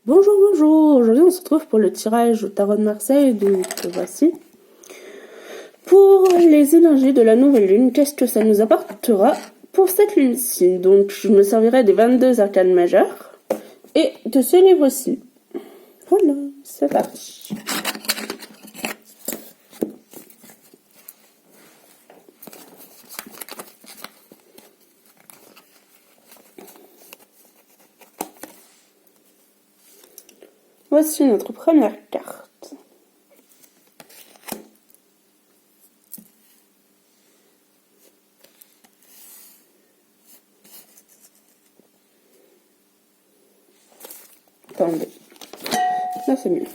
Bonjour, bonjour. Aujourd'hui, on se retrouve pour le tirage au tarot de Marseille. Donc, voici. Pour les énergies de la nouvelle lune, qu'est-ce que ça nous apportera pour cette lune-ci? Donc, je me servirai des 22 arcanes majeures et de ce livre-ci. Voilà, c'est parti. Voici notre première carte. Attendez. Là, c'est mieux.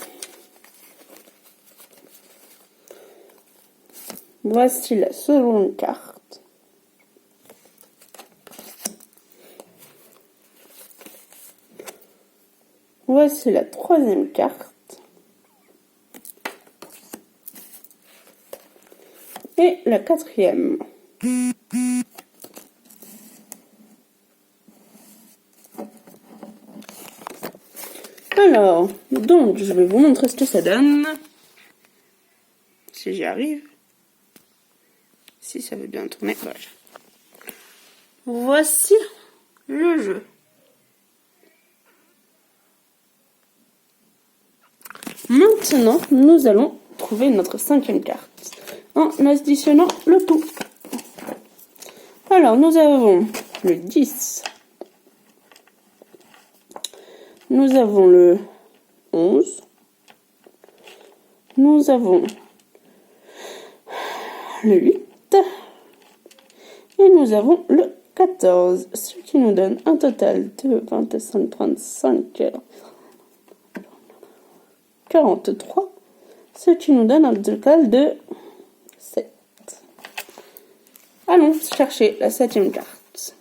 Voici la seconde carte. Voici la troisième carte. Et la quatrième. Alors, donc, je vais vous montrer ce que ça donne. Si j'y arrive. Si ça veut bien tourner, voilà. Voici le jeu. Maintenant, nous allons trouver notre cinquième carte en additionnant le tout. Alors, nous avons le 10. Nous avons le 11. Nous avons le 8. Et nous avons le 14. Ce qui nous donne un total de 25, 35, 43. Ce qui nous donne un total de 7. Allons chercher la septième carte.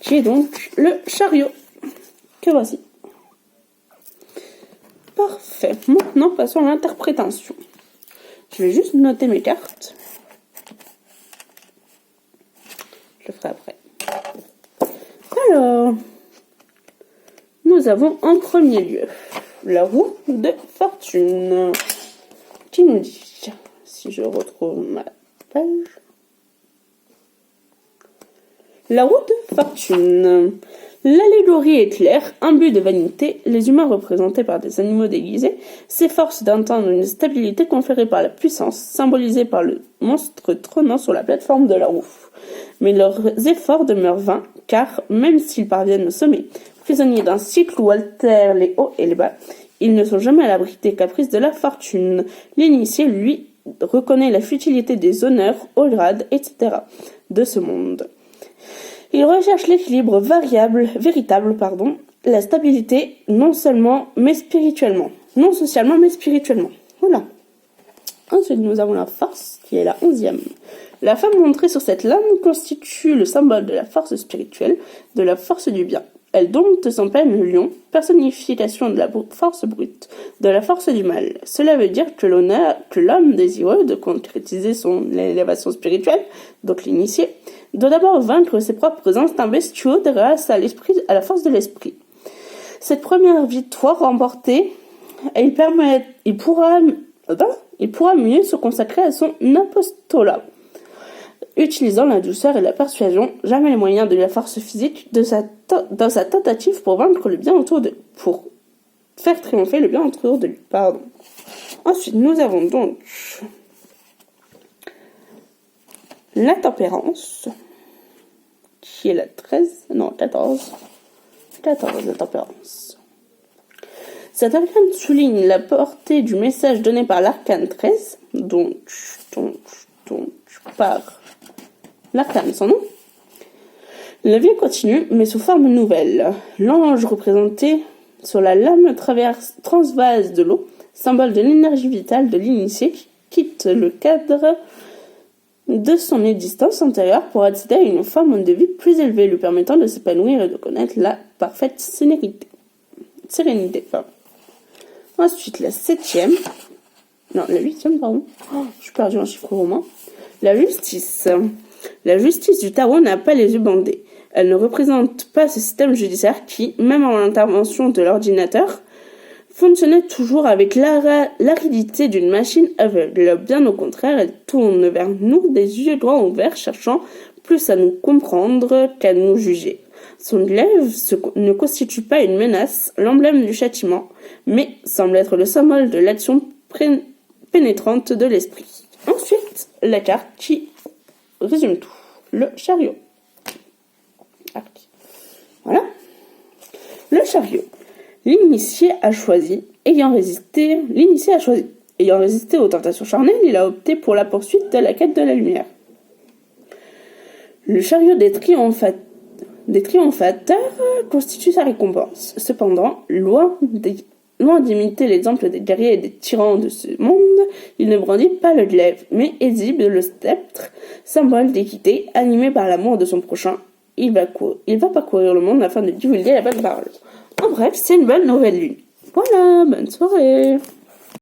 Qui est donc le chariot. Que voici. Parfait. Maintenant, passons à l'interprétation. Je vais juste noter mes cartes. Je le ferai après. Alors, nous avons en premier lieu la roue de fortune. Qui nous dit, si je retrouve ma page, la roue de fortune. L'allégorie est claire, imbu de vanité, les humains représentés par des animaux déguisés s'efforcent d'atteindre une stabilité conférée par la puissance, symbolisée par le monstre trônant sur la plateforme de la roue. Mais leurs efforts demeurent vains, car, même s'ils parviennent au sommet, prisonniers d'un cycle où altèrent les hauts et les bas, ils ne sont jamais à l'abri des caprices de la fortune. L'initié, lui, reconnaît la futilité des honneurs, hauts grades, etc. de ce monde. Il recherche l'équilibre véritable, la stabilité, non seulement, mais spirituellement. Non socialement, mais spirituellement. Voilà. Ensuite, nous avons la force, qui est la 11e. La femme montrée sur cette lame constitue le symbole de la force spirituelle, de la force du bien. Elle dompte son père le lion, personnification de la force brute, de la force du mal. Cela veut dire que l'homme désireux de concrétiser son élévation spirituelle, donc l'initié, doit d'abord vaincre ses propres instincts bestiaux grâce à la force de l'esprit. Cette première victoire remportée, il pourra mieux se consacrer à son apostolat, utilisant la douceur et la persuasion, jamais les moyens de la force physique, dans sa tentative pour vaincre le bien pour faire triompher le bien autour de lui. Ensuite, nous avons donc la tempérance, qui est la 14, la tempérance. Cette arcane souligne la portée du message donné par l'arcane 13, donc par l'arcane sans nom. La vie continue, mais sous forme nouvelle. L'ange représenté sur la lame transvase de l'eau, symbole de l'énergie vitale de l'initié qui quitte le cadre de son existence antérieure pour accéder à une forme de vie plus élevée, lui permettant de s'épanouir et de connaître la parfaite sérénité. Ensuite, la 7e. Non, la 8e, pardon. Je suis perdue en chiffre romain. La justice. La justice du tarot n'a pas les yeux bandés. Elle ne représente pas ce système judiciaire qui, même avant l'intervention de l'ordinateur, fonctionnait toujours avec l'aridité d'une machine aveugle. Bien au contraire, elle tourne vers nous des yeux droits ouverts, cherchant plus à nous comprendre qu'à nous juger. Son glaive ne constitue pas une menace, l'emblème du châtiment, mais semble être le symbole de l'action pénétrante de l'esprit. Ensuite, la carte qui résume tout. Le chariot. Voilà. Le chariot. L'initié a choisi. Ayant résisté aux tentations charnelles, il a opté pour la poursuite de la quête de la lumière. Le chariot des triomphateurs constitue sa récompense. Cependant, loin d'imiter l'exemple des guerriers et des tyrans de ce monde, il ne brandit pas le glaive, mais exhibe le sceptre, symbole d'équité, animé par l'amour de son prochain. Il va parcourir le monde afin de divulguer la bonne parole. En bref, c'est une bonne nouvelle lune. Voilà, bonne soirée.